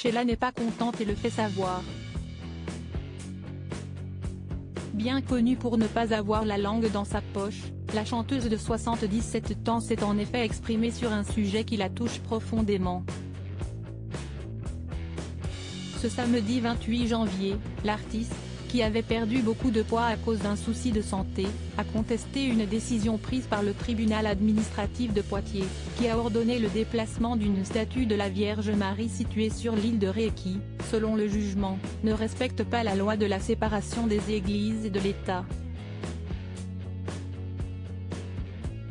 Sheila n'est pas contente et le fait savoir. Bien connue pour ne pas avoir la langue dans sa poche, la chanteuse de 77 ans s'est en effet exprimée sur un sujet qui la touche profondément. Ce samedi 28 janvier, l'artiste, qui avait perdu beaucoup de poids à cause d'un souci de santé, a contesté une décision prise par le tribunal administratif de Poitiers, qui a ordonné le déplacement d'une statue de la Vierge Marie située sur l'île de Ré et qui, selon le jugement, ne respecte pas la loi de la séparation des églises et de l'État.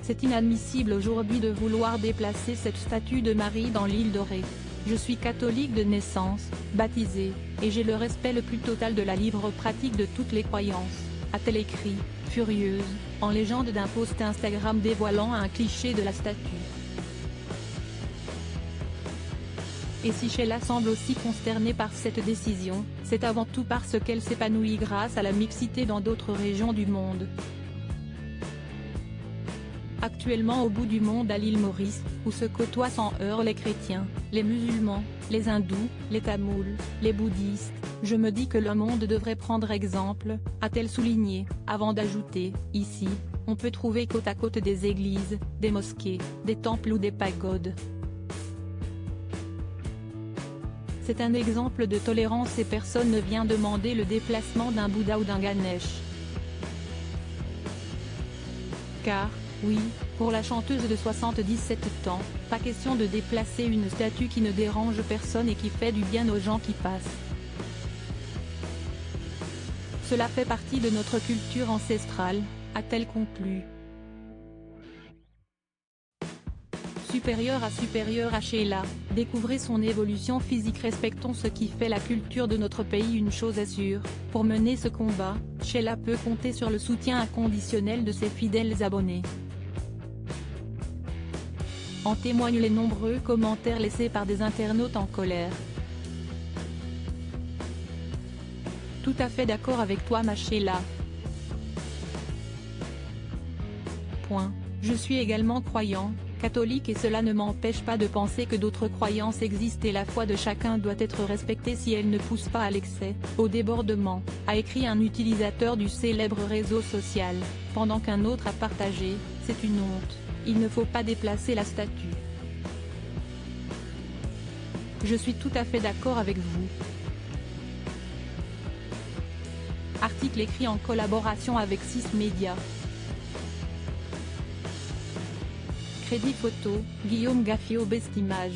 C'est inadmissible aujourd'hui de vouloir déplacer cette statue de Marie dans l'île de Ré. Je suis catholique de naissance, baptisée, et j'ai le respect le plus total de la libre pratique de toutes les croyances, a-t-elle écrit, furieuse, en légende d'un post Instagram dévoilant un cliché de la statue. Et si Sheila semble aussi consternée par cette décision, c'est avant tout parce qu'elle s'épanouit grâce à la mixité dans d'autres régions du monde. Actuellement au bout du monde à l'île Maurice, où se côtoient sans heurts les chrétiens, les musulmans, les hindous, les tamouls, les bouddhistes, je me dis que le monde devrait prendre exemple, a-t-elle souligné, avant d'ajouter, ici, on peut trouver côte à côte des églises, des mosquées, des temples ou des pagodes. C'est un exemple de tolérance et personne ne vient demander le déplacement d'un Bouddha ou d'un Ganesh. Car, oui, pour la chanteuse de 77 ans, pas question de déplacer une statue qui ne dérange personne et qui fait du bien aux gens qui passent. Cela fait partie de notre culture ancestrale, a-t-elle conclu. Supérieure à Sheila, découvrez son évolution physique. Respectons ce qui fait la culture de notre pays. Une chose est sûre, pour mener ce combat, Sheila peut compter sur le soutien inconditionnel de ses fidèles abonnés. En témoignent les nombreux commentaires laissés par des internautes en colère. Tout à fait d'accord avec toi ma Sheila. Je suis également croyant, catholique et cela ne m'empêche pas de penser que d'autres croyances existent et la foi de chacun doit être respectée si elle ne pousse pas à l'excès, au débordement, a écrit un utilisateur du célèbre réseau social, pendant qu'un autre a partagé, c'est une honte, il ne faut pas déplacer la statue. Je suis tout à fait d'accord avec vous. Article écrit en collaboration avec 6 médias. Crédit photo, Guillaume Gaffio. Best Image.